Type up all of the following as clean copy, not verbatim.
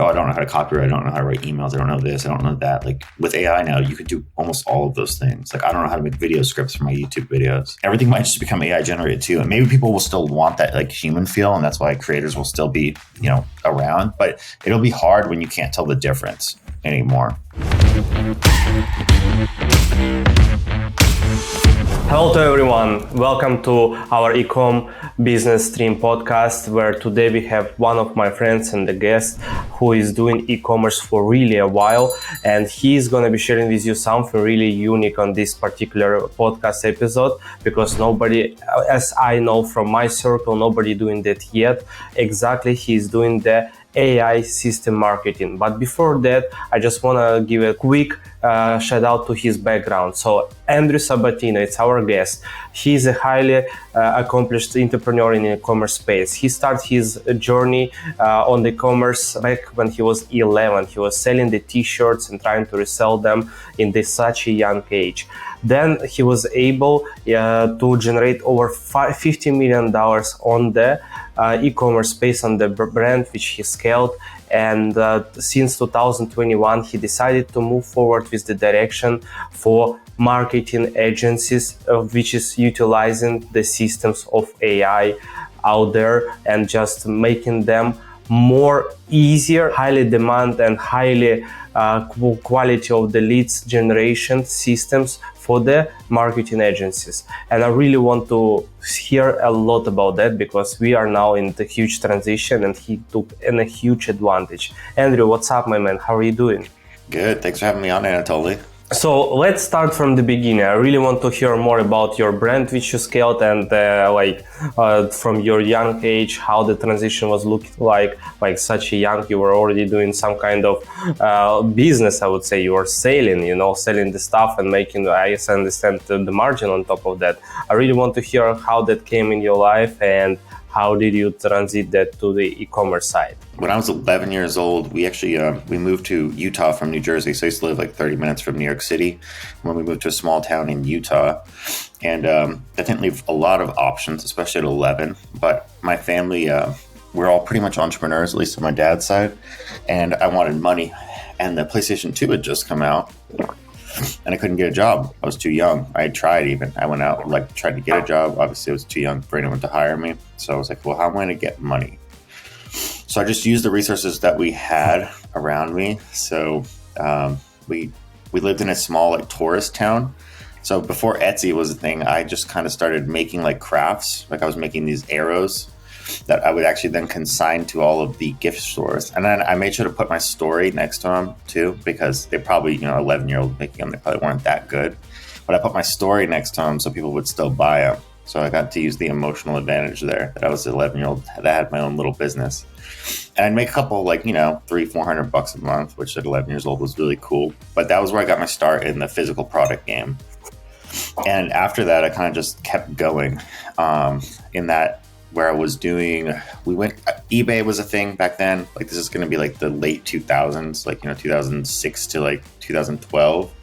oh, I don't know how to copyright, I don't know how to write emails, I don't know this, I don't know that. Like with AI now, you could do almost all of those things. Like I don't know how to make video scripts for my YouTube videos. Everything might just become AI generated too. And maybe people will still want that like human feel, and that's why creators will still be, around, but it'll be hard when you can't tell the difference anymore. Hello to everyone. Welcome to our Ecom Business Stream Podcast, where today we have one of my friends and the guest who is doing e-commerce for really a while, and he's going to be sharing with you something really unique on this particular podcast episode, because nobody, as I know from my circle, nobody doing that yet. Exactly, he's doing the AI system marketing. But before that, I just want to give a quick shout out to his background. So Andrew Sabbatino, it's our guest. He's a highly accomplished entrepreneur in the e-commerce space. He started his journey on the e-commerce back when he was 11. He was selling the t-shirts and trying to resell them in such a young age. Then he was able to generate over $50 million on the e-commerce space on the brand which he scaled. And since 2021, he decided to move forward with the direction for marketing agencies, which is utilizing the systems of AI out there and just making them more easier, highly demand and highly quality of the leads generation systems for the marketing agencies. And I really want to hear a lot about that, because we are now in the huge transition and he took a huge advantage. Andrew, what's up, my man? How are you doing? Good. Thanks for having me on, Anatoliy. So let's start from the beginning. I really want to hear more about your brand which you scaled, and from your young age, how the transition was looking like such a young, you were already doing some kind of business, I would say. You were selling the stuff and making, I understand, the margin on top of that. I really want to hear how that came in your life and how did you transit that to the e-commerce side? When I was 11 years old, we actually we moved to Utah from New Jersey. So I used to live like 30 minutes from New York City when we moved to a small town in Utah. And that didn't leave a lot of options, especially at 11. But my family, we're all pretty much entrepreneurs, at least on my dad's side. And I wanted money. And the PlayStation 2 had just come out. And I couldn't get a job. I was too young. I tried even. I went out, tried to get a job. Obviously, I was too young for anyone to hire me. So I was like, well, how am I going to get money? So I just used the resources that we had around me. So we lived in a small tourist town. So before Etsy was a thing, I just kind of started making crafts. I was making these arrows that I would actually then consign to all of the gift stores. And then I made sure to put my story next to them too, because they probably, 11-year-old making them, they probably weren't that good. But I put my story next to them so people would still buy them. So I got to use the emotional advantage there, that I was an 11-year-old that had my own little business. And I'd make a couple, $300-400 a month, which at 11 years old was really cool. But that was where I got my start in the physical product game. And after that, I kind of just kept going in that, where I was doing, eBay was a thing back then. This is going to be the late 2000s, 2006 to 2012.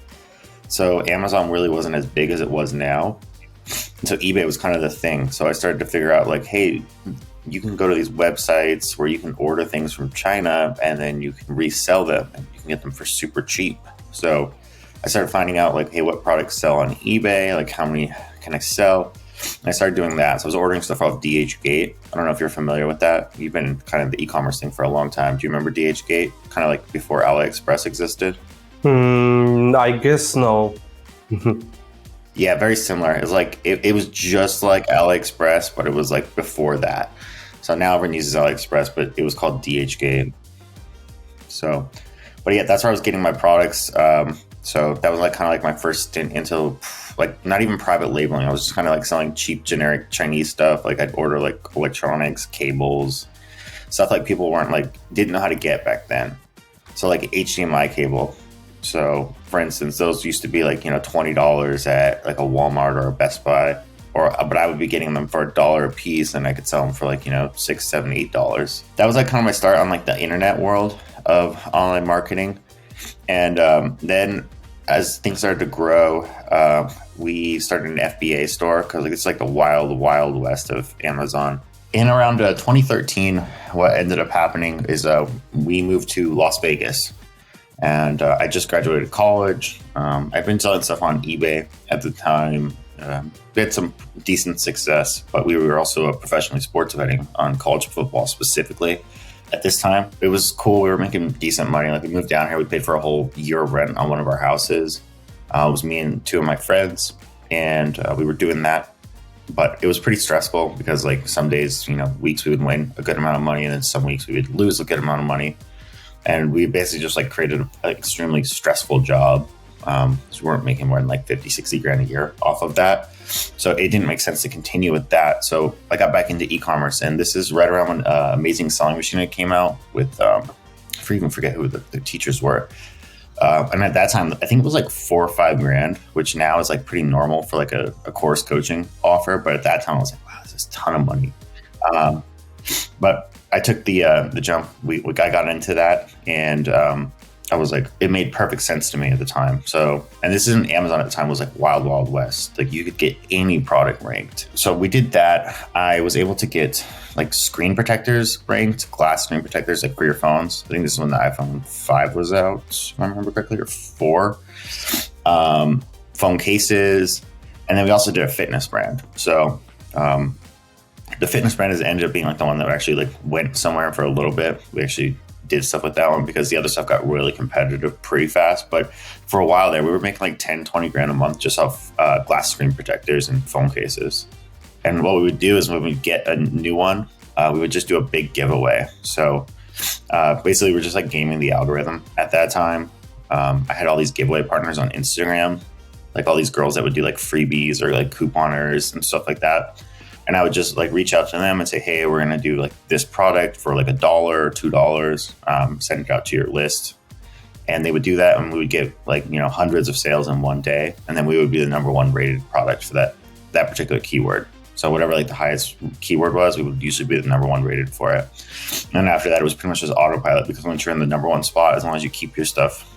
So Amazon really wasn't as big as it was now. And so eBay was kind of the thing. So I started to figure out hey, you can go to these websites where you can order things from China and then you can resell them and you can get them for super cheap. So I started finding out hey, what products sell on eBay? How many can I sell? And I started doing that. So I was ordering stuff off DHgate. I don't know if you're familiar with that. You've been kind of the e-commerce thing for a long time. Do you remember DHgate? Kind of before AliExpress existed? I guess no. Yeah, very similar. It was it was just like AliExpress, but it was before that. So now everyone uses AliExpress, but it was called DHgate. So, but yeah, that's where I was getting my products. So that was my first stint into not even private labeling. I was just kind of selling cheap generic Chinese stuff. I'd order electronics, cables, stuff people didn't know how to get back then. So HDMI cable. So for instance, those used to be $20 at a Walmart or a Best Buy, but I would be getting them for $1 a piece, and I could sell them for $6, $7, $8. That was kind of my start on the internet world of online marketing. And then as things started to grow, we started an FBA store, because it's the wild west of Amazon. in around 2013, what ended up happening is we moved to Las Vegas. And I just graduated college. I've been selling stuff on eBay at the time. We had some decent success, but we were also professionally sports betting on college football specifically. At this time, it was cool. We were making decent money. Like, we moved down here, we paid for a whole year of rent on one of our houses. It was me and two of my friends, and we were doing that. But it was pretty stressful because, like, some days, weeks we would win a good amount of money, and then some weeks we would lose a good amount of money. And we basically just like created an extremely stressful job. So we weren't making more than like 50, 60 grand a year off of that. So it didn't make sense to continue with that. So I got back into e-commerce, and this is right around when Amazing Selling Machine came out with, I even forget who the teachers were. And at that time, I think it was like 4 or 5 grand, which now is like pretty normal for like a course coaching offer. But at that time I was like, wow, this is a ton of money. But I took the jump. I got into that, and I was like, it made perfect sense to me at the time. So, and this isn't Amazon at the time, was like wild, wild west. Like, you could get any product ranked. So we did that. I was able to get like screen protectors ranked, glass screen protectors, like for your phones. I think this is when the iPhone 5 was out, if I remember correctly, or 4. Phone cases. And then we also did a fitness brand. So, the fitness brand has ended up being like the one that actually like went somewhere for a little bit. We actually did stuff with that one because the other stuff got really competitive pretty fast. But for a while there, we were making like 10, 20 grand a month just off glass screen protectors and phone cases. And what we would do is when we get a new one, we would just do a big giveaway. So basically we're just like gaming the algorithm at that time. I had all these giveaway partners on Instagram, like all these girls that would do like freebies or like couponers and stuff like that. And I would just like reach out to them and say, hey, we're going to do like this product for like $1 or $2, send it out to your list. And they would do that, and we would get like, hundreds of sales in one day. And then we would be the number 1 rated product for that particular keyword. So whatever like the highest keyword was, we would usually be the number 1 rated for it. And after that, it was pretty much just autopilot, because once you're in the number 1 spot, as long as you keep your stuff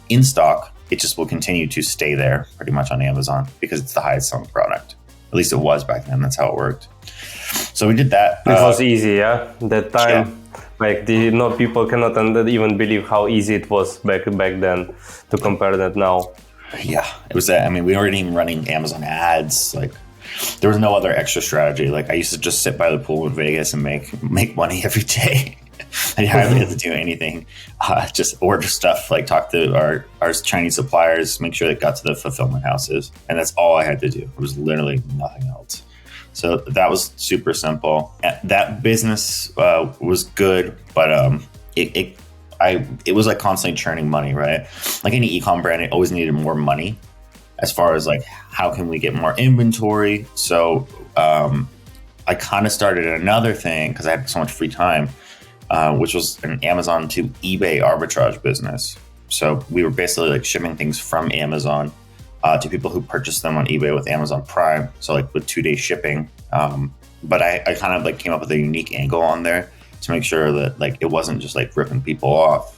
in stock, it just will continue to stay there pretty much on Amazon because it's the highest selling product. At least it was back then. That's how it worked. So we did that. It was easy, yeah? That time, like people cannot even believe how easy it was back then to compare that now. Yeah, it was that. I mean, we weren't even running Amazon ads. Like, there was no other extra strategy. Like, I used to just sit by the pool in Vegas and make money every day. I hardly had to do anything. Just order stuff, like talk to our Chinese suppliers, make sure it got to the fulfillment houses. And that's all I had to do. It was literally nothing else. So that was super simple. That business was good, but it was like constantly churning money, right? Like any e-com brand, it always needed more money as far as like, how can we get more inventory? So I kind of started another thing because I had so much free time. Which was an Amazon to eBay arbitrage business. So we were basically like shipping things from Amazon to people who purchased them on eBay with Amazon Prime. So like with 2-day shipping. But I kind of like came up with a unique angle on there to make sure that like it wasn't just like ripping people off.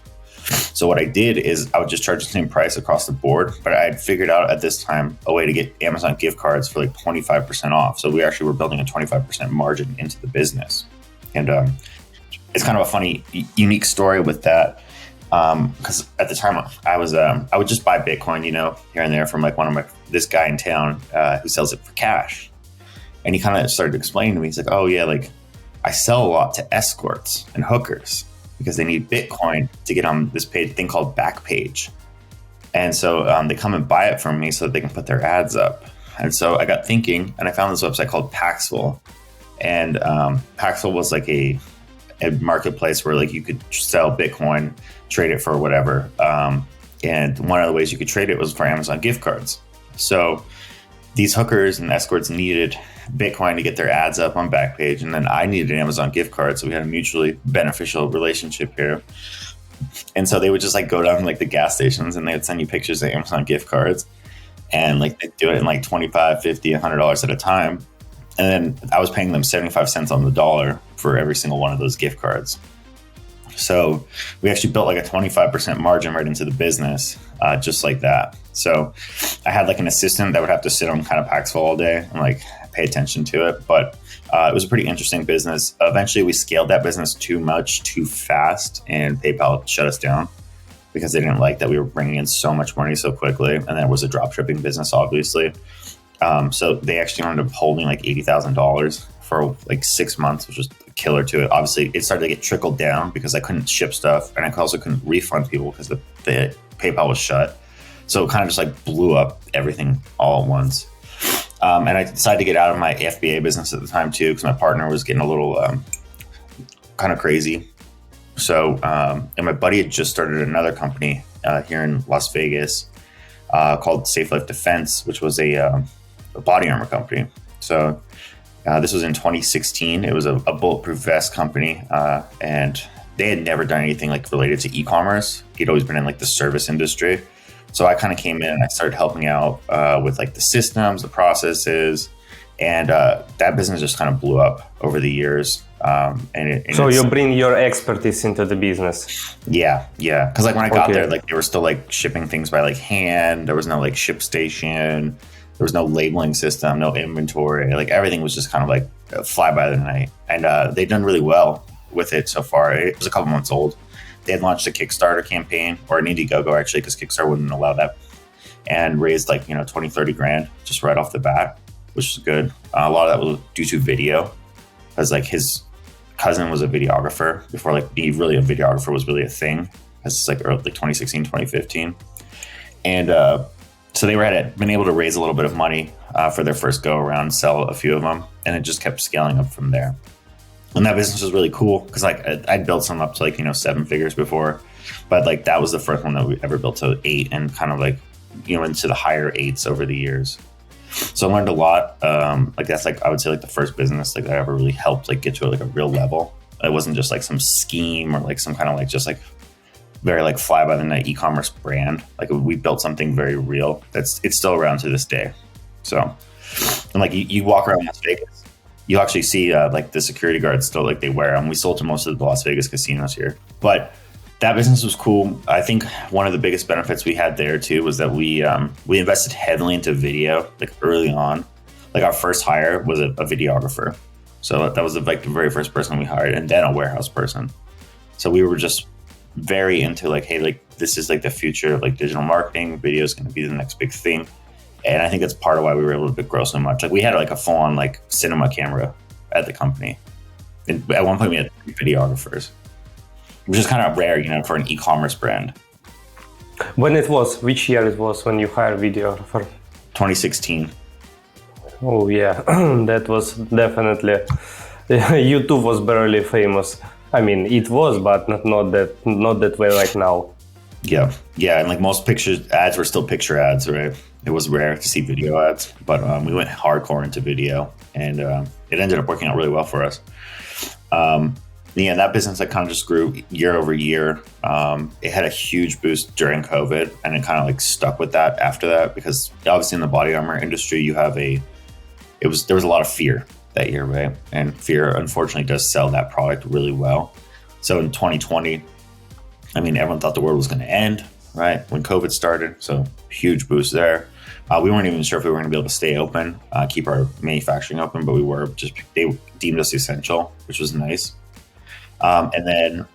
So what I did is I would just charge the same price across the board, but I had figured out at this time a way to get Amazon gift cards for like 25% off. So we actually were building a 25% margin into the business. And it's kind of a funny, unique story with that, because at the time I would just buy Bitcoin, here and there from like this guy in town who sells it for cash, and he kind of started explaining to me. He's like, "Oh yeah, like I sell a lot to escorts and hookers because they need Bitcoin to get on this thing called Backpage, and so they come and buy it from me so that they can put their ads up." And so I got thinking, and I found this website called Paxful, and Paxful was like a marketplace where like you could sell Bitcoin, trade it for whatever. And one of the ways you could trade it was for Amazon gift cards. So these hookers and escorts needed Bitcoin to get their ads up on Backpage. And then I needed an Amazon gift card. So we had a mutually beneficial relationship here. And so they would just like go down to like the gas stations and they would send you pictures of Amazon gift cards. And like they do it in like $25, $50, $100 at a time. And then I was paying them 75 cents on the dollar for every single one of those gift cards. So we actually built like a 25% margin right into the business, just like that. So I had like an assistant that would have to sit on kind of Paxful all day and like pay attention to it. But it was a pretty interesting business. Eventually, we scaled that business too much, too fast, and PayPal shut us down because they didn't like that we were bringing in so much money so quickly. And then it was a drop shipping business, obviously. So they actually ended up holding like $80,000 for like 6 months, which was a killer to it. Obviously, it started to get trickled down because I couldn't ship stuff, and I also couldn't refund people because the PayPal was shut. So it kind of just like blew up everything all at once. And I decided to get out of my FBA business at the time too, because my partner was getting a little kind of crazy. So, and my buddy had just started another company here in Las Vegas called Safe Life Defense, which was a body armor company. So this was in 2016. It was a bulletproof vest company, and they had never done anything like related to e-commerce. He'd always been in like the service industry. So I kind of came in and I started helping out with like the systems, the processes, and that business just kind of blew up over the years. So you bring your expertise into the business. Yeah. Because like when I got there, like they were still like shipping things by like hand. There was no like ship station. There was no labeling system, no inventory. Like everything was just kind of like fly by the night. And they've done really well with it so far. It was a couple months old. They had launched a Kickstarter campaign, or an Indiegogo actually, because Kickstarter wouldn't allow that, and raised like, 20, 30 grand just right off the bat, which is good. A lot of that was due to video, because like his cousin was a videographer before like a videographer was really a thing. It's like early, like 2016, 2015. And so they had been able to raise a little bit of money for their first go around, sell a few of them, and it just kept scaling up from there. And that business was really cool because like I'd built some up to like, 7 figures before, but like that was the first one that we ever built to 8 and kind of like, into the higher 8s over the years. So I learned a lot. Like that's like, I would say like the first business like that ever really helped like get to like a real level. It wasn't just like some scheme or like some kind of like just like very like fly by the night e-commerce brand. Like we built something very real. It's still around to this day. So, and like you walk around Las Vegas, you actually see like the security guards still like they wear them. We sold to most of the Las Vegas casinos here, but that business was cool. I think one of the biggest benefits we had there too was that we invested heavily into video like early on. Like our first hire was a videographer, so that was like the very first person we hired, and then a warehouse person. So we were just very into like, hey, like this is like the future of like digital marketing. Video is going to be the next big thing. And I think that's part of why we were able to grow so much. Like we had like a full on like cinema camera at the company. And at one point we had 3 videographers, which is kind of rare, for an e-commerce brand. Which year it was when you hired videographer? 2016. Oh yeah, that was definitely, YouTube was barely famous. I mean, it was, but not that way like now. Yeah, and like most ads were still picture ads, right? It was rare to see video ads, but we went hardcore into video, and it ended up working out really well for us. That business like kind of just grew year over year. It had a huge boost during COVID, and it kind of like stuck with that after that, because obviously in the body armor industry, there was a lot of fear that year, right? And fear, unfortunately, does sell that product really well. So in 2020, I mean, everyone thought the world was going to end, right? When COVID started, so huge boost there. We weren't even sure if we were going to be able to stay open, keep our manufacturing open, but we were. They deemed us essential, which was nice. And then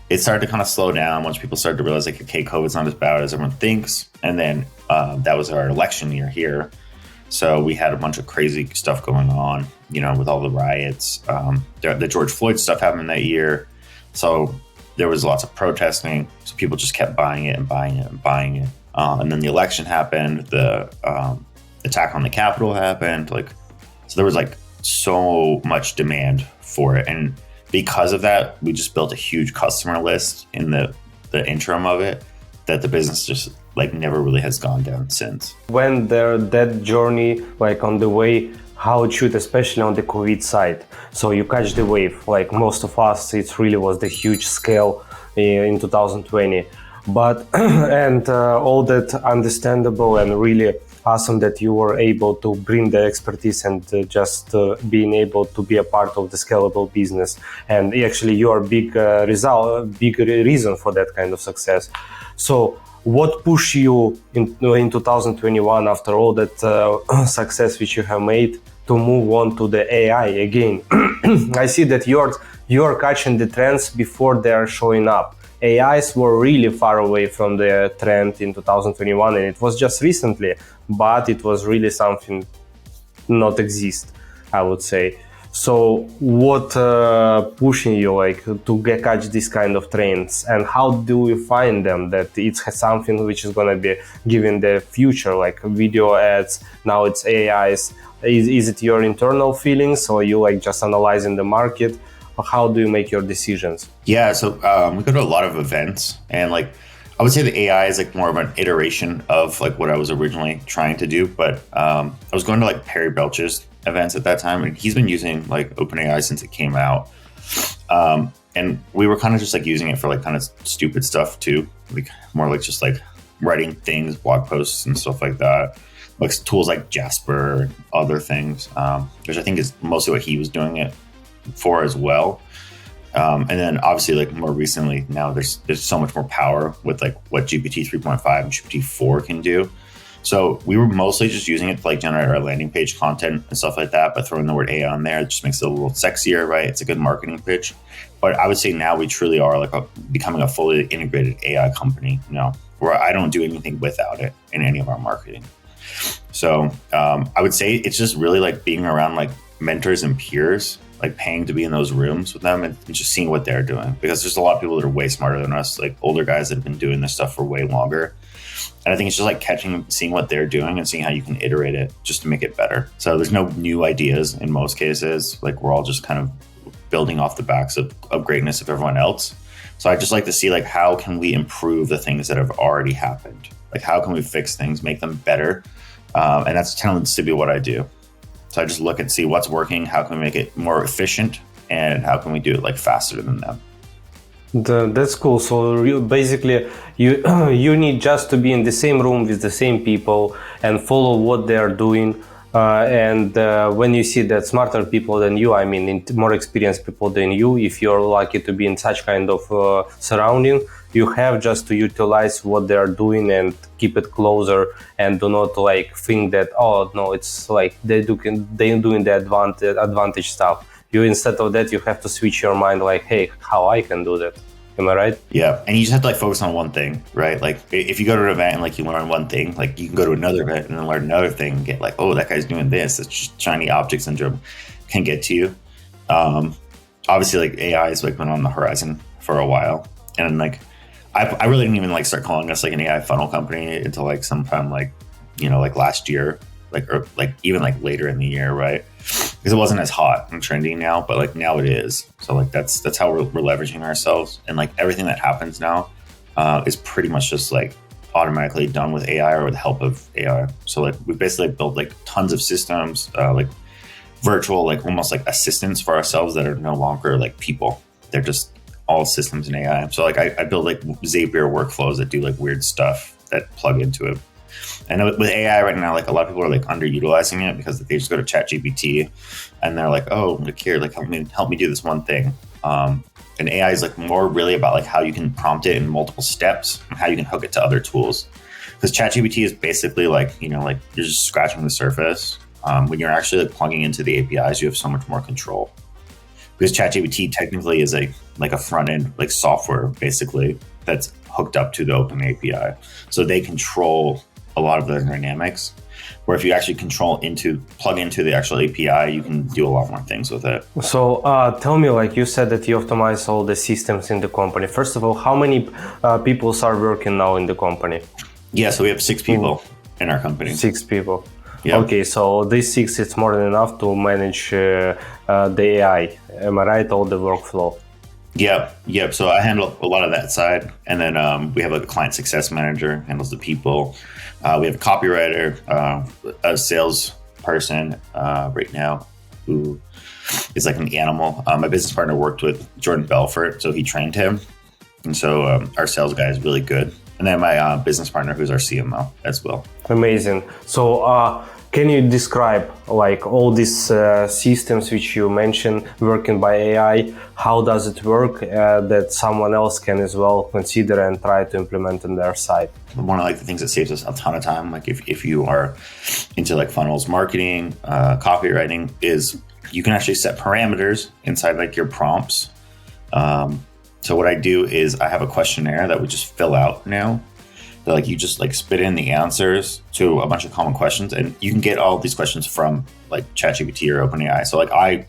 it started to kind of slow down once people started to realize like, okay, COVID's not as bad as everyone thinks. And then that was our election year here. So we had a bunch of crazy stuff going on, with all the riots. The George Floyd stuff happened that year. So there was lots of protesting. So people just kept buying it. And then the election happened. The attack on the Capitol happened. So there was like so much demand for it. And because of that, we just built a huge customer list in the interim of it, that the business just like never really has gone down since. When that journey, like on the way, how it should, especially on the COVID side. So you catch the wave, like most of us, it really was the huge scale in 2020. But, and all that understandable and really awesome that you were able to bring the expertise and just being able to be a part of the scalable business. And actually you are a big reason for that kind of success. So what pushed you in 2021 after all that success which you have made to move on to the AI again. I see that you're catching the trends before they are showing up. AIs were really far away from the trend in 2021, and it was just recently, but it was really something not exist, I would say. So what pushing you like to catch this kind of trends, and how do you find them that it's something which is going to be given the future, like video ads, now it's AIs? Is it your internal feelings, or you like just analyzing the market? How do you make your decisions? Yeah, so we go to a lot of events, and like I would say the AI is like more of an iteration of like what I was originally trying to do. But I was going to like Perry Belch's events at that time, and he's been using like OpenAI since it came out. And we were kind of just like using it for like kind of stupid stuff too, like more like just like writing things, blog posts and stuff like that. Like tools like Jasper and other things, which I think is mostly what he was doing it for as well. And then obviously like more recently now there's so much more power with like what GPT 3.5 and GPT 4 can do. So we were mostly just using it to like generate our landing page content and stuff like that, but throwing the word AI on there just makes it a little sexier, right? It's a good marketing pitch. But I would say now we truly are like becoming a fully integrated AI company, where I don't do anything without it in any of our marketing. So I would say it's just really like being around like mentors and peers, like paying to be in those rooms with them and just seeing what they're doing, because there's a lot of people that are way smarter than us, like older guys that have been doing this stuff for way longer. And I think it's just like seeing what they're doing and seeing how you can iterate it just to make it better. So there's no new ideas in most cases. Like we're all just kind of building off the backs of greatness of everyone else. So I just like to see like how can we improve the things that have already happened? Like how can we fix things, make them better? And that's tends to be what I do. So I just look and see what's working, how can we make it more efficient, and how can we do it like faster than them. That's cool. So basically you need just to be in the same room with the same people and follow what they are doing. And when you see that smarter people than you, I mean more experienced people than you, if you're lucky to be in such kind of surrounding, you have just to utilize what they are doing and keep it closer, and do not like think that, oh no, it's like they're doing the advantage stuff. You, instead of that, you have to switch your mind like, hey, how I can do that. Am I right? Yeah. And you just have to like focus on one thing, right? Like if you go to an event and like you learn one thing, like you can go to another event and then learn another thing and get like, oh, that guy's doing this. It's just shiny object syndrome can get to you. Obviously like AI has like been on the horizon for a while. And like, I really didn't even like start calling us like an AI funnel company until like sometime like, like last year, or like even like later in the year, right? Because it wasn't as hot and trendy now, but like now it is. So like that's how we're leveraging ourselves, and like everything that happens now is pretty much just like automatically done with AI or with the help of AI. So like we basically built like tons of systems, like virtual, like almost like assistants for ourselves that are no longer like people. They're just all systems in AI. So like I build like Zapier workflows that do like weird stuff that plug into it. And with AI right now, like a lot of people are like underutilizing it because they just go to ChatGPT and they're like, oh, look here, like help me do this one thing. And AI is like more really about like how you can prompt it in multiple steps and how you can hook it to other tools. Because ChatGPT is basically like, like you're just scratching the surface. When you're actually like plugging into the APIs, you have so much more control. Because ChatGPT technically is like a front end like software basically that's hooked up to the open API. So they control a lot of the dynamics, where if you actually plug into the actual API, you can do a lot more things with it. So tell me, like you said that you optimize all the systems in the company. First of all, how many people are working now in the company? Yeah, so we have 6 people in our company. 6 people. Yep. Okay, so these 6, it's more than enough to manage the AI. Am I right? All the workflow. Yep. So I handle a lot of that side. And then we have a client success manager, handles the people. We have a copywriter, a sales person right now who is like an animal. My business partner worked with Jordan Belfort, so he trained him. And so our sales guy is really good. And then my business partner, who's our CMO as well. Amazing. So Can you describe like all these systems which you mentioned working by AI? How does it work that someone else can as well consider and try to implement on their side? One of like the things that saves us a ton of time, like if you are into like funnels marketing, copywriting, is you can actually set parameters inside like your prompts. So what I do is I have a questionnaire that we just fill out now. So like you just like spit in the answers to a bunch of common questions, and you can get all these questions from like ChatGPT or OpenAI. So like I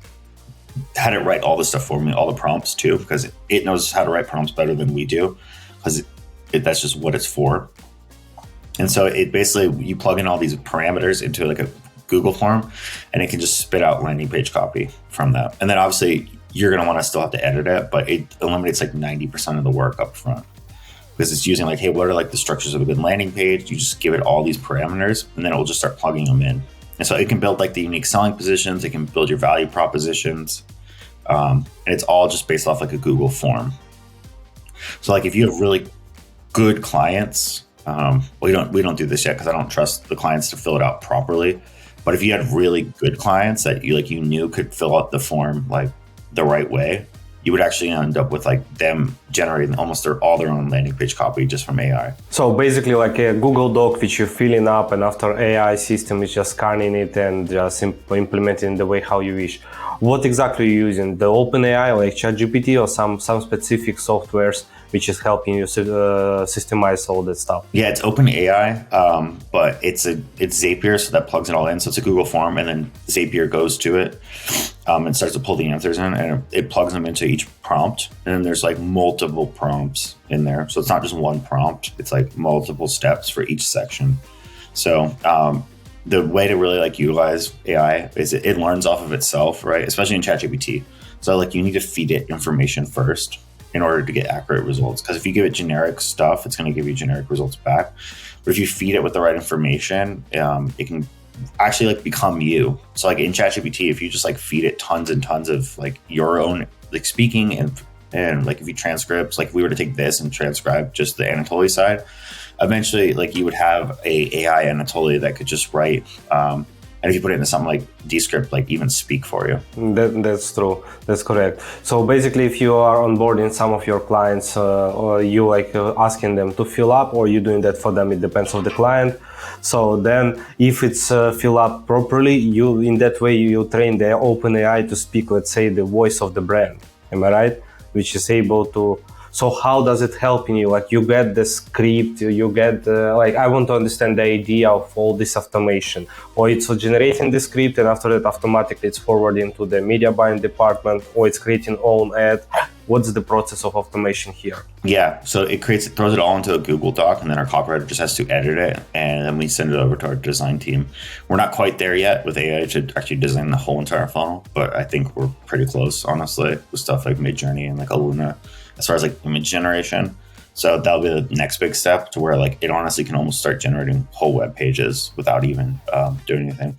had it write all this stuff for me, all the prompts too, because it knows how to write prompts better than we do, because that's just what it's for. And so it basically, you plug in all these parameters into like a Google form, and it can just spit out landing page copy from that. And then obviously you're going to want to still have to edit it, but it eliminates like 90% of the work up front. Because it's using like, hey, what are like the structures of a good landing page? You just give it all these parameters, and then it will just start plugging them in. And so it can build like the unique selling positions. It can build your value propositions. And it's all just based off like a Google form. So like if you have really good clients, we don't do this yet because I don't trust the clients to fill it out properly. But if you had really good clients that you knew could fill out the form like the right way, you would actually end up with like them generating almost all their own landing page copy just from AI. So basically like a Google Doc which you're filling up, and after AI system is just scanning it and just implementing the way how you wish. What exactly are you using? The OpenAI like ChatGPT, or some specific softwares which is helping you systemize all that stuff? Yeah, it's OpenAI, but it's Zapier, so that plugs it all in. So it's a Google form, and then Zapier goes to it and starts to pull the answers in, and it plugs them into each prompt. And then there's like multiple prompts in there. So it's not just one prompt, it's like multiple steps for each section. So the way to really like utilize AI is it learns off of itself, right? Especially in ChatGPT. So like you need to feed it information first in order to get accurate results. Because if you give it generic stuff, it's going to give you generic results back. But if you feed it with the right information, it can actually like become you. So like in ChatGPT, if you just like feed it tons and tons of like your own like speaking and like if you transcripts, like if we were to take this and transcribe just the Anatoliy side, eventually like you would have a AI Anatoliy that could just write and if you put it into something like Descript, like even speak for you. That's true. That's correct. So basically, if you are onboarding some of your clients, or you like asking them to fill up, or you doing that for them, it depends on the client. So then, if it's fill up properly, you in that way you train the OpenAI to speak, let's say, the voice of the brand. Am I right? Which is able to. So how does it help you? Like you get the script, you get like I want to understand the idea of all this automation, or it's generating the script and after that automatically it's forwarding to the media buying department, or it's creating own ad. What's the process of automation here? Yeah, so it throws it all into a Google Doc, and then our copywriter just has to edit it, and then we send it over to our design team. We're not quite there yet with AI to actually design the whole entire funnel, but I think we're pretty close, honestly, with stuff like Midjourney and like Aluna, as far as like image generation. So that'll be the next big step to where like it honestly can almost start generating whole web pages without even doing anything.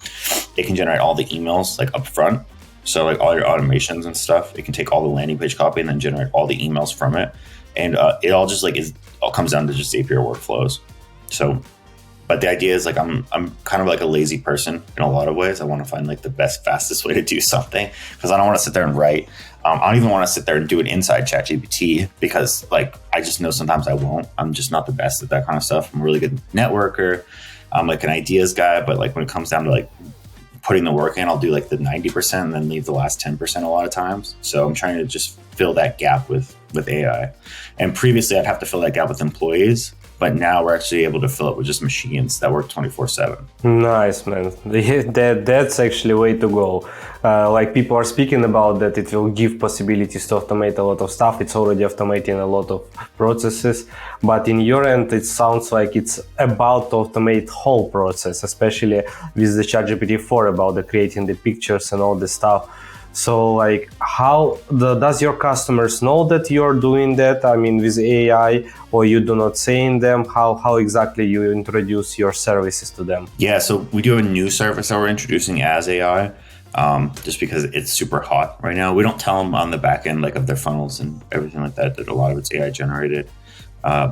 It can generate all the emails like up front. So like all your automations and stuff, it can take all the landing page copy and then generate all the emails from it. And it all just like all comes down to just Zapier workflows. So, but the idea is like, I'm kind of like a lazy person in a lot of ways. I want to find like the best, fastest way to do something because I don't want to sit there and write. I don't even want to sit there and do it inside ChatGPT because like, I just know sometimes I won't. I'm just not the best at that kind of stuff. I'm a really good networker. I'm like an ideas guy, but like when it comes down to like putting the work in, I'll do like the 90% and then leave the last 10% a lot of times. So I'm trying to just fill that gap with AI. And previously I'd have to fill that gap with employees, but now we're actually able to fill it with just machines that work 24/7. Nice, man. That's actually way to go. Like people are speaking about that it will give possibilities to automate a lot of stuff. It's already automating a lot of processes, but in your end, it sounds like it's about to automate whole process, especially with the ChatGPT 4 about the creating the pictures and all the stuff. So like does your customers know that you're doing that? I mean, with AI, or you do not say in them? How exactly you introduce your services to them? Yeah, so we do have a new service that we're introducing as AI, just because it's super hot right now. We don't tell them on the back end like of their funnels and everything like that a lot of it's AI generated.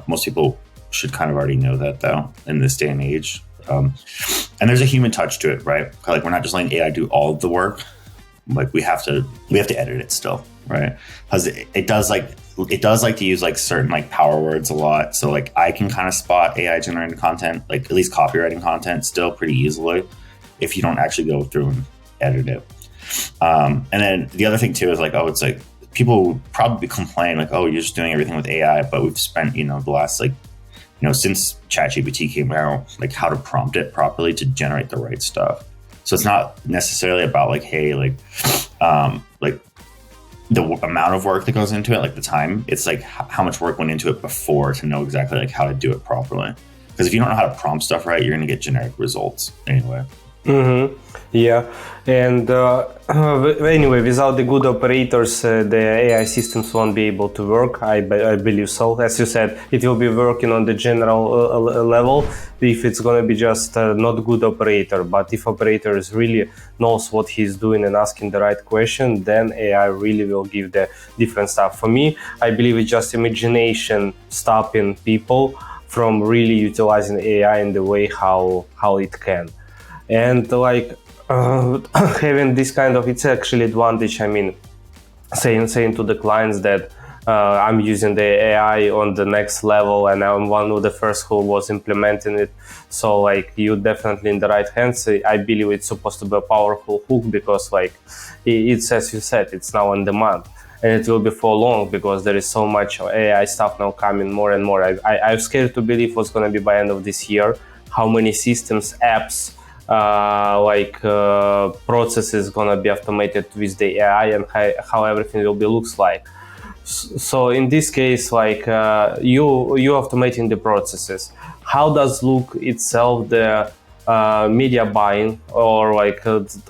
Most people should kind of already know that though in this day and age. And there's a human touch to it, right? Like we're not just letting AI do all of the work. Like we have to edit it still, right? Because it does like to use like certain like power words a lot. So like I can kind of spot AI generated content, like at least copywriting content, still pretty easily if you don't actually go through and edit it. And then the other thing too is like, it's like people probably complain like, you're just doing everything with AI, but we've spent the last like since ChatGPT came out, like how to prompt it properly to generate the right stuff. So it's not necessarily about like, hey, like the amount of work that goes into it, like the time. It's like how much work went into it before to know exactly like how to do it properly. Because if you don't know how to prompt stuff right, you're going to get generic results anyway. Mm-hmm. Yeah, and anyway, without the good operators, the AI systems won't be able to work. I believe so. As you said, it will be working on the general level if it's going to be just not good operator. But if operator really knows what he's doing and asking the right question, then AI really will give the different stuff. For me, I believe it's just imagination stopping people from really utilizing AI in the way how it can. And like having this kind of, it's actually advantage. I mean, saying to the clients that I'm using the AI on the next level and I'm one of the first who was implementing it. So like you definitely in the right hands. I believe it's supposed to be a powerful hook because like it's, as you said, it's now on demand. And it will be for long because there is so much AI stuff now coming more and more. I'm scared to believe what's going to be by end of this year, how many systems, apps, processes gonna be automated with the AI and how everything will be looks like. So in this case, like you automating the processes. How does look itself the media buying or like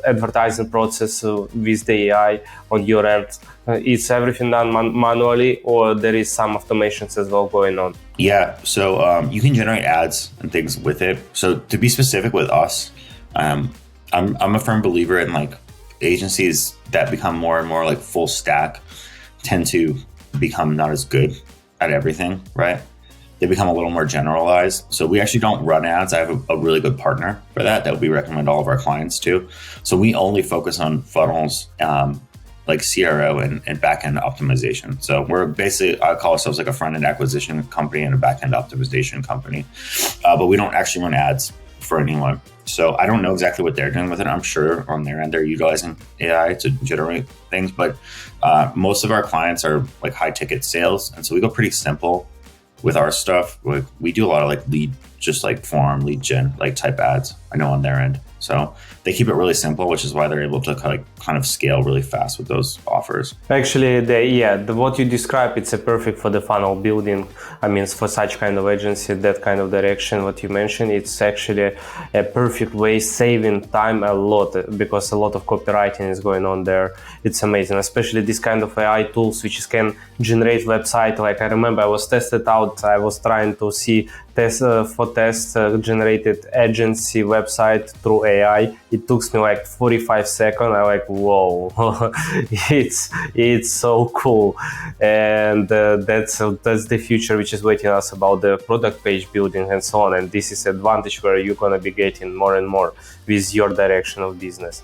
advertising process with the AI on your end? Is everything done manually or there is some automations as well going on? Yeah, so you can generate ads and things with it. So to be specific with us, I'm a firm believer in like agencies that become more and more like full stack tend to become not as good at everything, right? They become a little more generalized. So we actually don't run ads. I have a really good partner for that we recommend all of our clients to. So we only focus on funnels, like CRO and backend optimization. So we're basically, I call ourselves like a front-end acquisition company and a backend optimization company. But we don't actually run ads for anyone. So I don't know exactly what they're doing with it. I'm sure on their end, they're utilizing AI to generate things, but most of our clients are like high ticket sales. And so we go pretty simple with our stuff. We do a lot of like lead gen, like type ads, I know on their end. So they keep it really simple, which is why they're able to kind of scale really fast with those offers. Actually, what you described, it's a perfect for the funnel building. I mean, for such kind of agency, that kind of direction, what you mentioned, it's actually a perfect way, saving time a lot because a lot of copywriting is going on there. It's amazing, especially this kind of AI tools, which can generate website. Like I remember I was tested out, I was trying to see generated agency website through AI. It took me like 45 seconds. I'm like, whoa, it's so cool. And that's the future which is waiting us about the product page building and so on. And this is advantage where you're going to be getting more and more with your direction of business.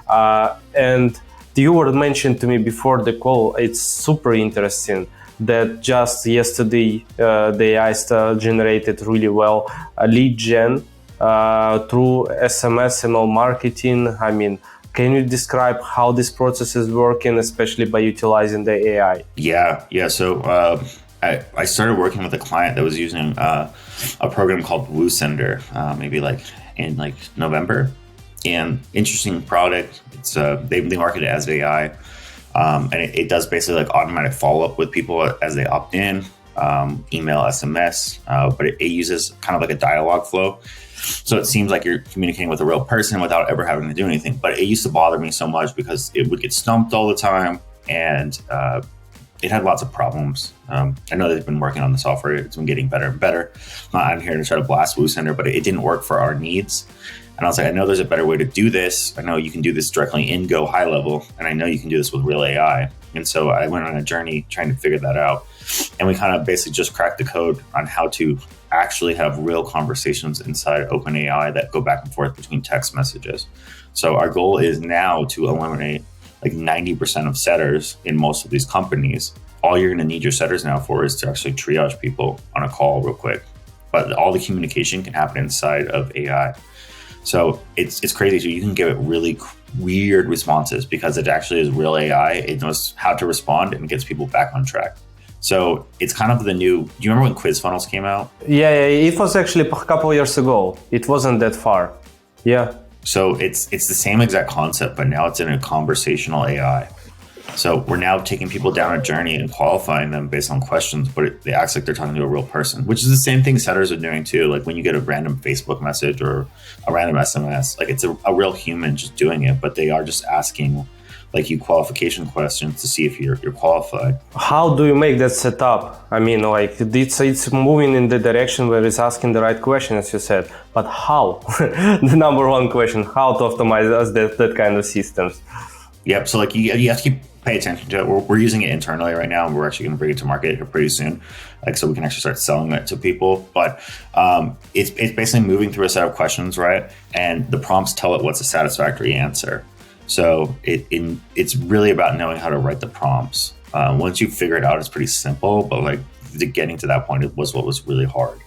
And you were mentioned to me before the call, it's super interesting that just yesterday the AI generated really well a lead gen through SMS, email marketing. I mean, can you describe how this process is working, especially by utilizing the AI? Yeah. So I started working with a client that was using a program called WooSender, maybe like in like November. And interesting product. It's they market it as AI. And it does basically like automatic follow-up with people as they opt in, email, SMS, but it uses kind of like a dialogue flow. So it seems like you're communicating with a real person without ever having to do anything. But it used to bother me so much because it would get stumped all the time. And it had lots of problems. I know they've been working on the software. It's been getting better and better. I'm not here to try to blast WooCenter, but it didn't work for our needs. And I was like, I know there's a better way to do this. I know you can do this directly in Go high level, and I know you can do this with real AI. And so I went on a journey trying to figure that out. And we kind of basically just cracked the code on how to actually have real conversations inside OpenAI that go back and forth between text messages. So our goal is now to eliminate like 90% of setters in most of these companies. All you're going to need your setters now for is to actually triage people on a call real quick. But all the communication can happen inside of AI. So it's crazy. So you can give it really weird responses because it actually is real AI. It knows how to respond and gets people back on track. So it's kind of the new, do you remember when quiz funnels came out? Yeah, it was actually a couple of years ago. It wasn't that far. Yeah. So it's the same exact concept, but now it's in a conversational AI. So we're now taking people down a journey and qualifying them based on questions, but it acts like they're talking to a real person, which is the same thing setters are doing too. Like when you get a random Facebook message or a random SMS, like it's a real human just doing it, but they are just asking like you qualification questions to see if you're qualified. How do you make that setup? I mean, like it's moving in the direction where it's asking the right question, as you said, but how? The number one question, how to optimize that kind of systems? Yep. So like you have to pay attention to it. We're using it internally right now, and we're actually going to bring it to market here pretty soon, like so we can actually start selling it to people. But it's basically moving through a set of questions, right? And the prompts tell it what's a satisfactory answer. So it's really about knowing how to write the prompts. Once you figure it out, it's pretty simple, but like getting to that point was what was really hard.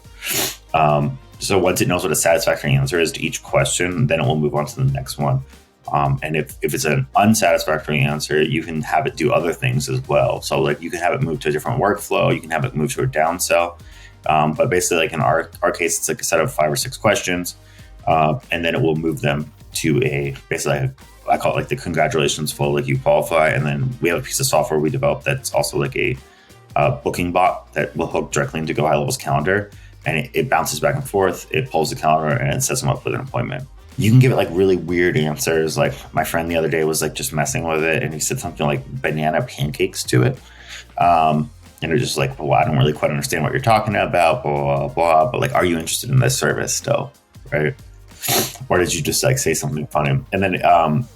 So once it knows what a satisfactory answer is to each question, then it will move on to the next one. And if it's an unsatisfactory answer, you can have it do other things as well. So like you can have it move to a different workflow, you can have it move to a downsell. But basically like in our case, it's like a set of 5 or 6 questions. And then it will move them to I call it like the congratulations flow, like you qualify. And then we have a piece of software we developed that's also like a booking bot that will hook directly into Go High Level's calendar. And it bounces back and forth. It pulls the calendar and it sets them up with an appointment. You can give it like really weird answers. Like my friend the other day was like just messing with it. And he said something like banana pancakes to it. And it was just like, well, I don't really quite understand what you're talking about, blah, blah, blah. But like, are you interested in this service still? Right. Or did you just like say something funny? And then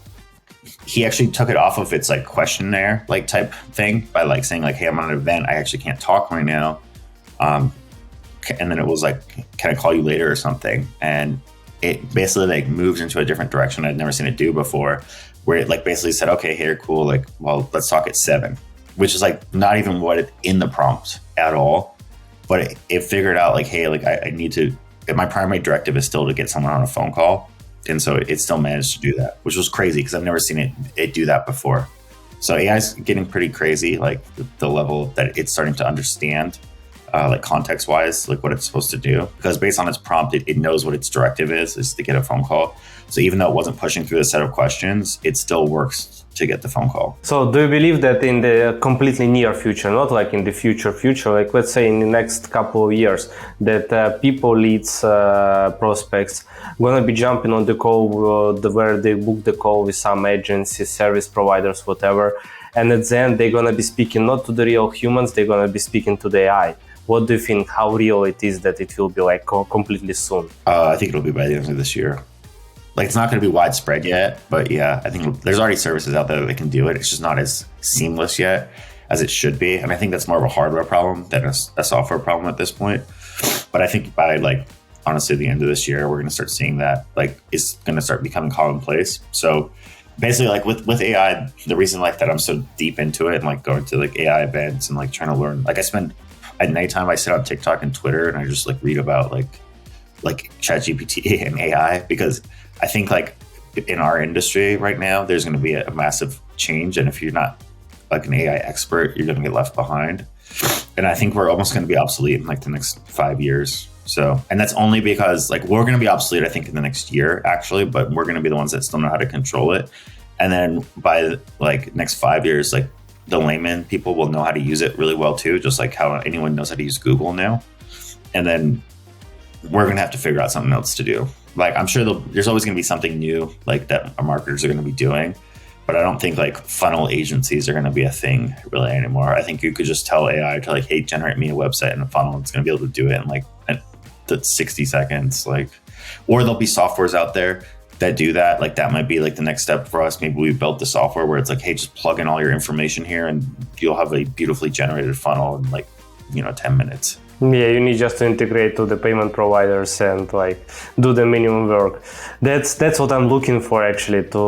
he actually took it off of its like questionnaire like type thing by like saying like, hey, I'm on an event. I actually can't talk right now. And then it was like, can I call you later or something? And it basically like moves into a different direction I'd never seen it do before, where it like basically said, okay, here, cool. Like, well, let's talk at 7, which is like not even what it in the prompt at all. But it figured out like, hey, like I need to, my primary directive is still to get someone on a phone call. And so it still managed to do that, which was crazy because I've never seen it do that before. So AI is getting pretty crazy, like the level that it's starting to understand, like context wise, like what it's supposed to do. Because based on its prompt, it knows what its directive is to get a phone call. So even though it wasn't pushing through the set of questions, it still works to get the phone call. So do you believe that in the completely near future, not like in the future, like let's say in the next couple of years, that people, leads, prospects, going to be jumping on the call where they book the call with some agencies, service providers, whatever. And at the end, they're going to be speaking not to the real humans, they're going to be speaking to the AI. What do you think, how real it is that it will be like completely soon? I think it'll be by the end of this year. Like it's not going to be widespread yet, but yeah, I think there's already services out there that can do it. It's just not as seamless yet as it should be. And I think that's more of a hardware problem than a software problem at this point. But I think by like, honestly, the end of this year, we're going to start seeing that like it's going to start becoming commonplace. So basically like with AI, the reason like that I'm so deep into it and like going to like AI events and like trying to learn, like I spend at nighttime, I sit on TikTok and Twitter and I just like read about like ChatGPT and AI, because I think like in our industry right now, there's going to be a massive change. And if you're not like an AI expert, you're going to get left behind. And I think we're almost going to be obsolete in like the next 5 years. So, and that's only because like we're going to be obsolete, I think, in the next year actually, but we're going to be the ones that still know how to control it. And then by like next 5 years, like the layman people will know how to use it really well too, just like how anyone knows how to use Google now. And then we're going to have to figure out something else to do. Like I'm sure there's always going to be something new like that our marketers are going to be doing. But I don't think like funnel agencies are going to be a thing really anymore. I think you could just tell AI to like, hey, generate me a website and a funnel. It's going to be able to do it in like 60 seconds. Like, or there'll be softwares out there that do that. Like that might be like the next step for us. Maybe we built the software where it's like, hey, just plug in all your information here and you'll have a beautifully generated funnel in like, 10 minutes. Yeah, you need just to integrate to the payment providers and like do the minimum work. That's what I'm looking for actually to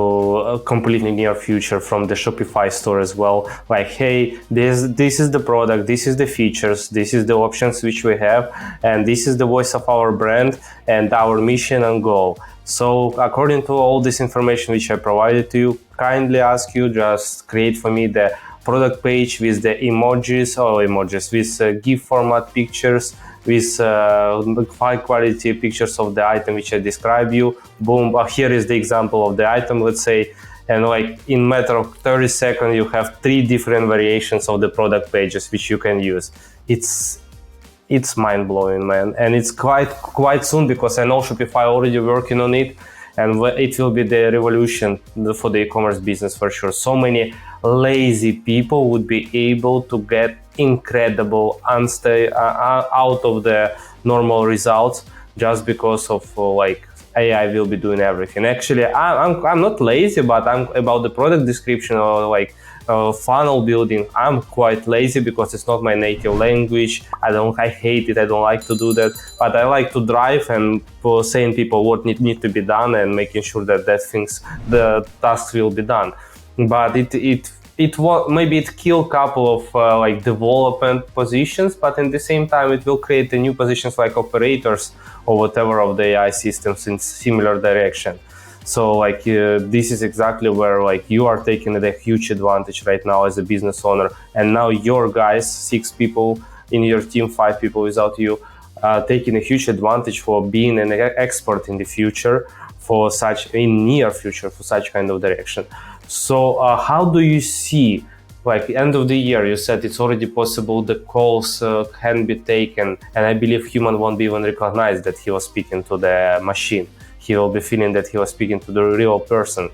a completely near future from the Shopify store as well. Like, hey, this is the product, this is the features, this is the options which we have, and this is the voice of our brand and our mission and goal. So according to all this information which I provided to you, kindly ask you just create for me the product page with the emojis with GIF format pictures, with high quality pictures of the item which I describe you. Boom, here is the example of the item, let's say, and like in matter of 30 seconds you have 3 different variations of the product pages which you can use. It's mind-blowing, man, and it's quite soon, because I know Shopify already working on it, and it will be the revolution for the e-commerce business for sure. So many lazy people would be able to get incredible out of the normal results just because of like AI will be doing everything. Actually, I'm not lazy, but I'm about the product description or like funnel building. I'm quite lazy because it's not my native language. I hate it. I don't like to do that, but I like to drive and saying people what need to be done and making sure that the tasks will be done. But maybe it kill couple of like development positions, but in the same time it will create the new positions like operators or whatever of the AI systems in similar direction. So like this is exactly where like you are taking a huge advantage right now as a business owner, and now your guys, 6 people in your team, 5 people without you, taking a huge advantage for being an expert in the future in near future for such kind of direction. So how do you see, like end of the year, you said it's already possible the calls can be taken, and I believe human won't be even recognize that he was speaking to the machine. He will be feeling that he was speaking to the real person.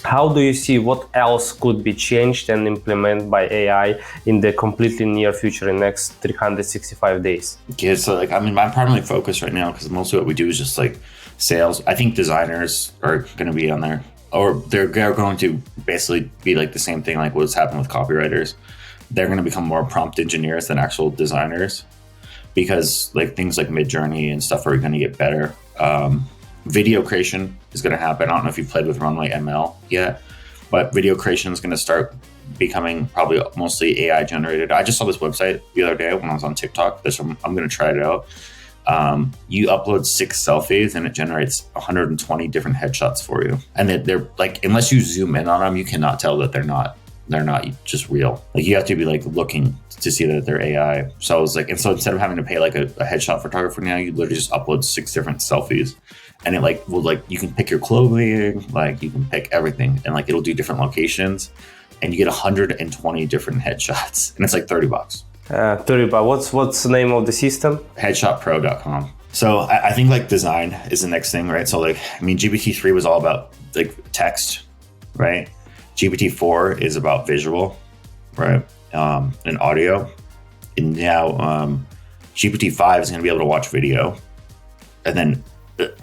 How do you see what else could be changed and implemented by AI in the completely near future in next 365 days? Yeah, so like, I mean, my primary focus right now, because most of what we do is just like sales. I think designers are going to be on there, or they're going to basically be like the same thing like what's happened with copywriters. They're going to become more prompt engineers than actual designers, because like things like Midjourney and stuff are going to get better. Video creation is going to happen. I don't know if you've played with Runway ML yet, but video creation is going to start becoming probably mostly AI generated. I just saw this website the other day when I was on TikTok. I'm going to try it out. You upload 6 selfies and it generates 120 different headshots for you. And they're like, unless you zoom in on them, you cannot tell that they're not just real. Like you have to be like looking to see that they're AI. So I was like, and so instead of having to pay like a headshot photographer now, you literally just upload 6 different selfies, and it like will like, you can pick your clothing, like you can pick everything, and like it'll do different locations, and you get 120 different headshots, and it's like $30. $30. What's the name of the system? Headshotpro.com. So I think like design is the next thing, right? So like, I mean, GPT-3 was all about like text, right? GPT-4 is about visual, right? And audio. And now GPT-5 is going to be able to watch video. And then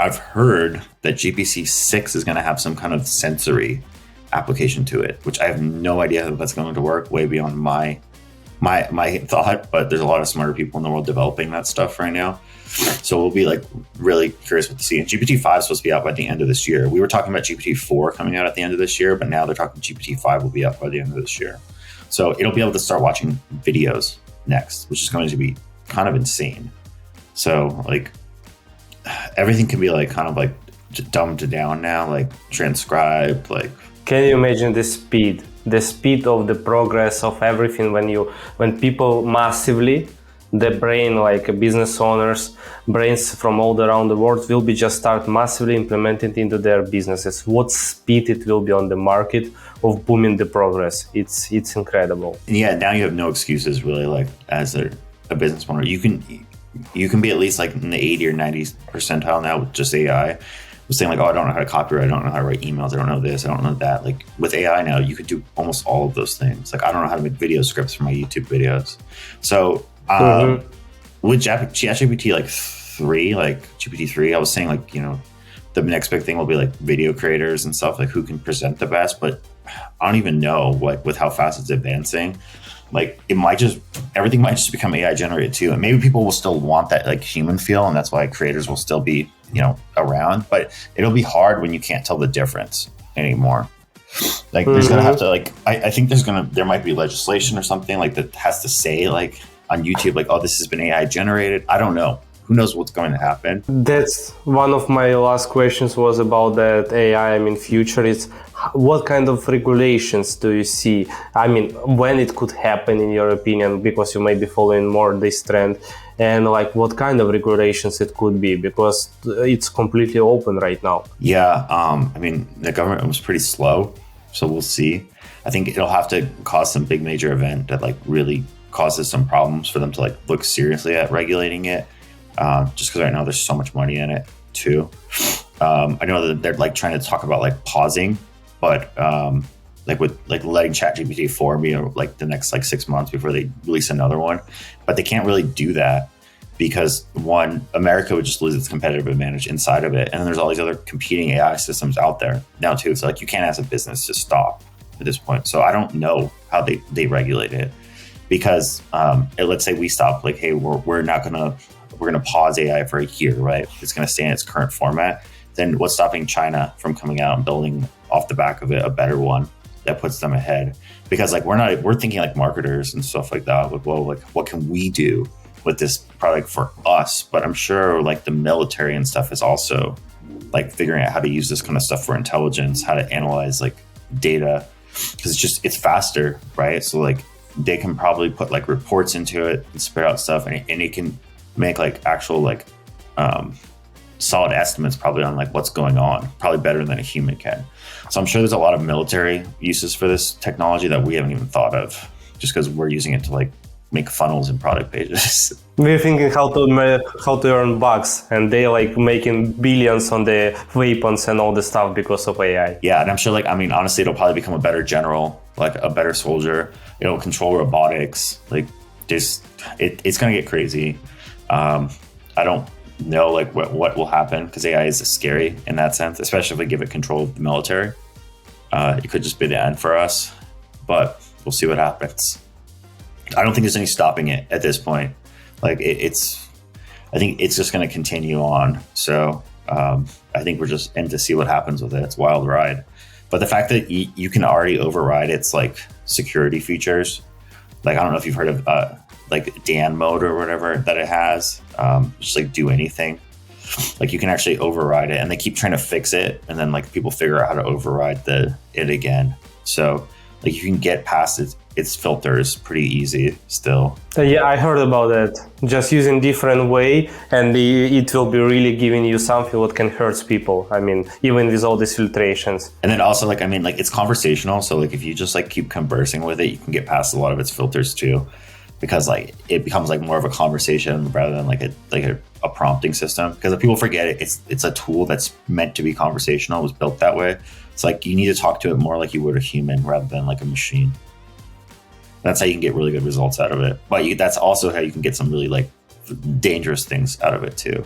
I've heard that GPT-6 is going to have some kind of sensory application to it, which I have no idea how that's going to work, way beyond my thought, but there's a lot of smarter people in the world developing that stuff right now. So we'll be like really curious what to see. And GPT-5 is supposed to be out by the end of this year. We were talking about GPT-4 coming out at the end of this year, but now they're talking GPT-5 will be out by the end of this year. So it'll be able to start watching videos next, which is going to be kind of insane. So like everything can be like kind of like dumbed down now, like transcribed, like. Can you imagine the speed of the progress of everything when people massively, the brain, like business owners, brains from all around the world will be just start massively implementing into their businesses. What speed it will be on the market of booming the progress. It's incredible. Yeah, now you have no excuses really, like as a business owner. You can be at least like in the 80 or 90 percentile now with just AI. was saying like, oh, I don't know how to copyright, I don't know how to write emails, I don't know this, I don't know that. Like with AI now, you could do almost all of those things. Like I don't know how to make video scripts for my YouTube videos. So with ChatGPT like GPT-3, I was saying like, the next big thing will be like video creators and stuff, like who can present the best. But I don't even know what with how fast it's advancing. Like everything might just become AI generated too. And maybe people will still want that like human feel. And that's why creators will still be, around, but it'll be hard when you can't tell the difference anymore. Like there's going to have to like, I think there might be legislation or something like that has to say like on YouTube, like, oh, this has been AI generated. I don't know. Who knows what's going to happen? That's one of my last questions was about that AI. I mean, future is what kind of regulations do you see? I mean, when it could happen in your opinion, because you may be following more this trend, and like what kind of regulations it could be, because it's completely open right now. Yeah, I mean, the government was pretty slow, so we'll see. I think it'll have to cause some big major event that like really causes some problems for them to like look seriously at regulating it. Just because right now there's so much money in it too. I know that they're like trying to talk about like pausing, but like with like letting ChatGPT 4 be like the next like 6 months before they release another one. But they can't really do that because one, America would just lose its competitive advantage inside of it. And then there's all these other competing AI systems out there now too. So like you can't ask a business to stop at this point. So I don't know how they regulate it because let's say we stop like, hey, we're going to pause AI for a year, right? It's going to stay in its current format. Then what's stopping China from coming out and building off the back of it a better one that puts them ahead? Because like we're thinking like marketers and stuff like that. Like, well, like what can we do with this product for us? But I'm sure like the military and stuff is also like figuring out how to use this kind of stuff for intelligence, how to analyze like data, because it's faster, right? So like they can probably put like reports into it and spit out stuff, and it can make like actual like solid estimates probably on like what's going on, probably better than a human can. So I'm sure there's a lot of military uses for this technology that we haven't even thought of, just because we're using it to like make funnels and product pages. We're thinking how to earn bucks, and they like making billions on the weapons and all the stuff because of AI. Yeah, and I'm sure like, I mean, honestly, it'll probably become a better general, like a better soldier. It'll control robotics. Like it's going to get crazy. I don't know like what will happen because AI is scary in that sense, especially if we give it control of the military. It could just be the end for us, but we'll see what happens. I don't think there's any stopping it at this point. Like I think it's just going to continue on. So I think we're just in to see what happens with it. It's a wild ride. But the fact that you can already override its like security features, like I don't know if you've heard of like Dan mode or whatever that it has, just like do anything. Like you can actually override it, and they keep trying to fix it, and then like people figure out how to override it again. So like you can get past its filters pretty easy still. Yeah, I heard about that. Just using different way, and it will be really giving you something what can hurt people. I mean, even with all these filtrations. And then also like, I mean, like it's conversational. So like if you just like keep conversing with it, you can get past a lot of its filters too, because like it becomes like more of a conversation rather than like a prompting system. Because if people forget it, it's a tool that's meant to be conversational. It was built that way. It's like you need to talk to it more like you would a human rather than like a machine. That's how you can get really good results out of it. But that's also how you can get some really like dangerous things out of it too.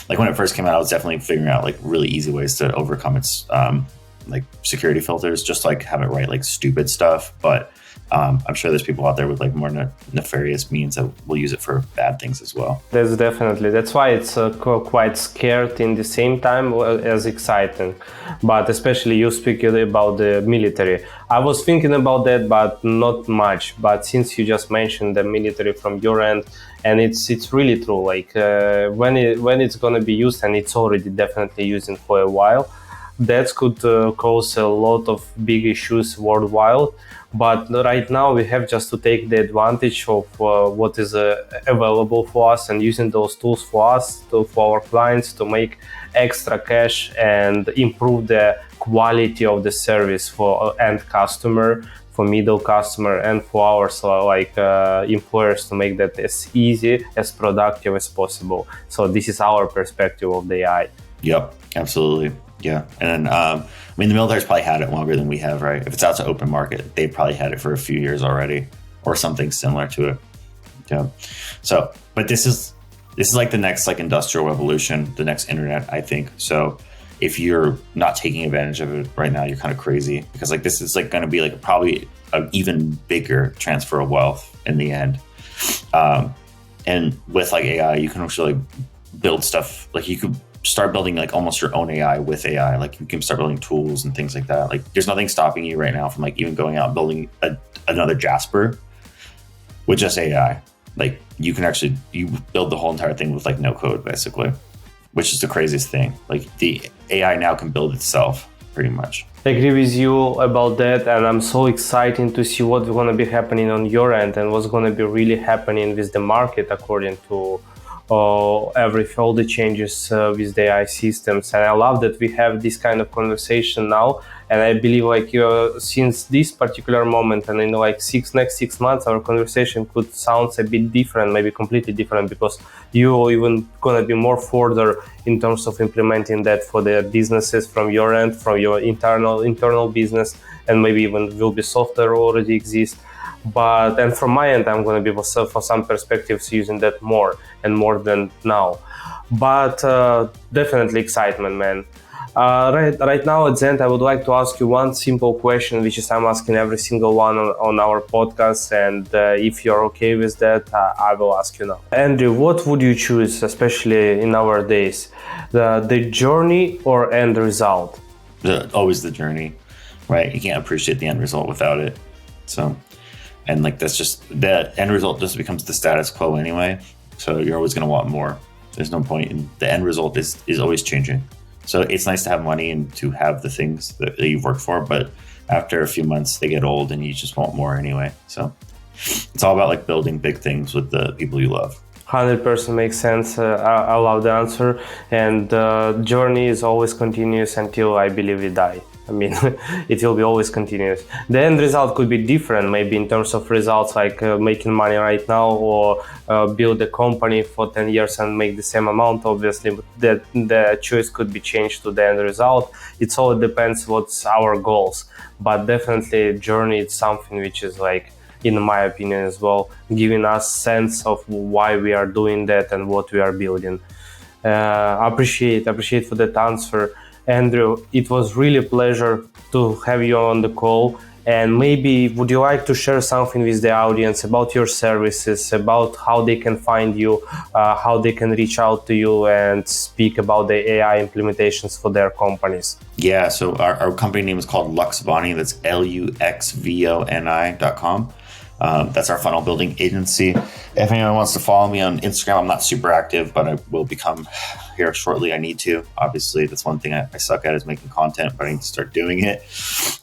Like when it first came out, I was definitely figuring out like really easy ways to overcome its like security filters, just like have it write like stupid stuff. But I'm sure there's people out there with like more nefarious means that will use it for bad things as well. That's why it's quite scared in the same time as exciting. But especially you speaking about the military. I was thinking about that, but not much. But since you just mentioned the military from your end, and it's really true. Like when it's gonna be used, and it's already definitely using for a while, that could cause a lot of big issues worldwide. But right now we have just to take the advantage of what is available for us, and using those tools for us, for our clients, to make extra cash and improve the quality of the service for end customer, for middle customer, and for our employers, to make that as easy, as productive as possible. So this is our perspective of the AI. Yep, absolutely. Yeah. And then, the military's probably had it longer than we have, right? If it's out to open market, they've probably had it for a few years already or something similar to it. Yeah. So, but this is like the next like industrial revolution, the next internet, I think. So if you're not taking advantage of it right now, you're kind of crazy, because like this is like going to be like probably an even bigger transfer of wealth in the end. And with like AI, you can actually build stuff. Like you could start building like almost your own AI with AI. Like you can start building tools and things like that. Like there's nothing stopping you right now from like even going out and building another Jasper with just AI. Like you build the whole entire thing with like no code basically, which is the craziest thing. Like the AI now can build itself pretty much. I agree with you about that, and I'm so excited to see what's going to be happening on your end and what's going to be really happening with the market according to all the changes with the AI systems. And I love that we have this kind of conversation now, and I believe like since this particular moment and in like next 6 months our conversation could sound a bit different, maybe completely different, because you even gonna be more further in terms of implementing that for the businesses from your end, from your internal business, and maybe even will be software already exist. And from my end, I'm going to be for some perspectives using that more and more than now. But definitely excitement, man. Right now at the end, I would like to ask you one simple question, which is I'm asking every single one on our podcast. And if you're okay with that, I will ask you now. Andrew, what would you choose, especially in our days? The journey or end result? Always the journey, right? You can't appreciate the end result without it. So... And like that's just the end result just becomes the status quo anyway. So you're always going to want more. There's no point in the end result is always changing. So it's nice to have money and to have the things that you've worked for, but after a few months they get old and you just want more anyway. So it's all about like building big things with the people you love. 100% makes sense. I love the answer. And journey is always continuous until I believe we die. I mean, it will be always continuous. The end result could be different, maybe in terms of results, like making money right now or build a company for 10 years and make the same amount, obviously. But the choice could be changed to the end result. It all depends what's our goals. But definitely journey is something which is like, in my opinion as well, giving us sense of why we are doing that and what we are building. Appreciate for that answer. Andrew, it was really a pleasure to have you on the call. And maybe would you like to share something with the audience about your services, about how they can find you, how they can reach out to you and speak about the AI implementations for their companies? Yeah, so our company name is called Luxvoni. That's luxvoni.com. That's our funnel building agency. If anyone wants to follow me on Instagram, I'm not super active, but I will become here shortly. I need to. Obviously, that's one thing I suck at is making content, but I need to start doing it.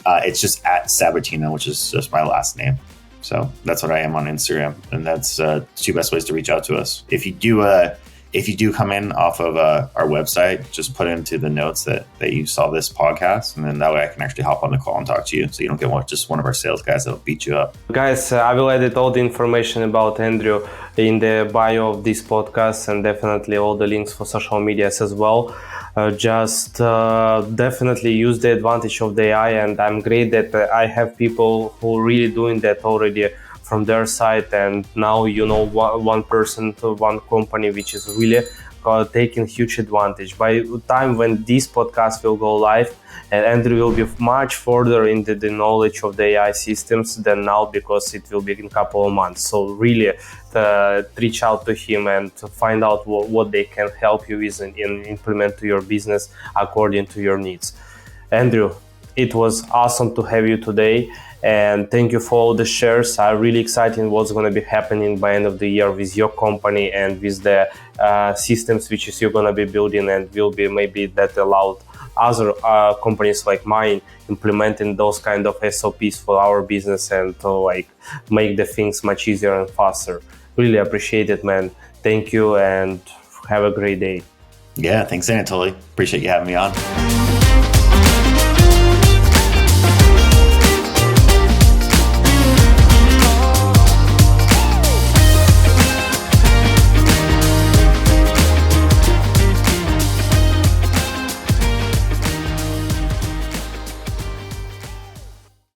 It's just at Sabbatino, which is just my last name. So that's what I am on Instagram. And that's the two best ways to reach out to us. If you do come in off of our website, just put into the notes that you saw this podcast, and then that way I can actually hop on the call and talk to you, so you don't get just one of our sales guys that'll beat you up. Guys, I will edit all the information about Andrew in the bio of this podcast, and definitely all the links for social medias as well. Just definitely use the advantage of the AI, and I'm great that I have people who are really doing that already from their side, and now one person to one company which is really taking huge advantage. By the time when this podcast will go live, and Andrew will be much further into the knowledge of the AI systems than now, because it will be in a couple of months. So really reach out to him and to find out what they can help you with and implement to your business according to your needs. Andrew, it was awesome to have you today. And thank you for all the shares. I'm really excited what's going to be happening by end of the year with your company and with the systems which is you're going to be building, and will be maybe that allowed other companies like mine implementing those kind of SOPs for our business and to like make the things much easier and faster. Really appreciate it, man. Thank you and have a great day. Yeah, thanks, Anatoliy. Appreciate you having me on.